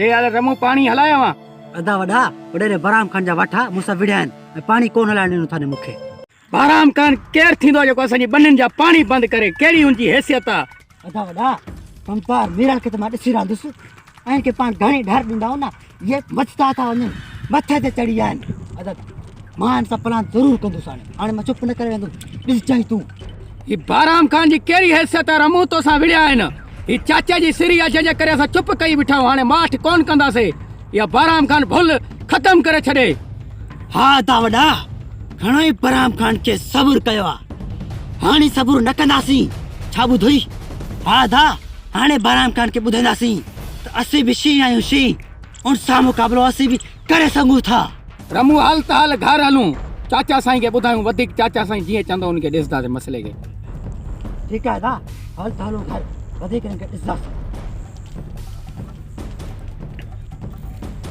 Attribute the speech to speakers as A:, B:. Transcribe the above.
A: ते यार रमू पानी हलाया वा
B: अदा वडा वडे बराम खान जा वठा मुसा विड़ान पानी कोन हलाइण ॾिनो थाने मूंखे
A: बराम खान केर थींदो जेको असांजी बनिन जा पानी बंद करे केड़ी उनजी हैसियत आ
B: अदा वडा पंपार मीरा के त मां ॾिसी रहंदुसि ऐं के पाण घणी ढर ॾींदा न ये मचता था वञनि मथे ते चढ़ी विया आहिनि अदा मां इन सां प्लान ज़रूरु कंदुसि हाणे मां चुप न करे वेंदुमि ॾिस जाई तूं
A: ही बराम खान जी केड़ी हैसियत आ रमू तोसां विड़िया आहिनि ही चाचा जी सिरी आ जंहिंजे करे असां चुप कई बीठा हाणे माठ कोन कंदासीं या बराम खान भुल ख़तम करे छॾे
B: हा अदा वडा घणो ई बराम खान के सब्र कयो आहे हाणे सब्र न कंदासीं छा ॿुधोई हा अदा हाणे बराम खान के ॿुधाईंदासीं त असीं बि शी आहियूं शी उन सां मुक़ाबिलो असीं बि करे सघूं था
A: रमू हाल त हाल घर हलूं चाचा साईं खे ॿुधायूं वधीक चाचा साईं जीअं चवंदो उनखे ॾिसंदासीं मसइले खे
B: ठीकु आहे अदा हल त हलो घर वधीक हिनखे ॾिसंदासीं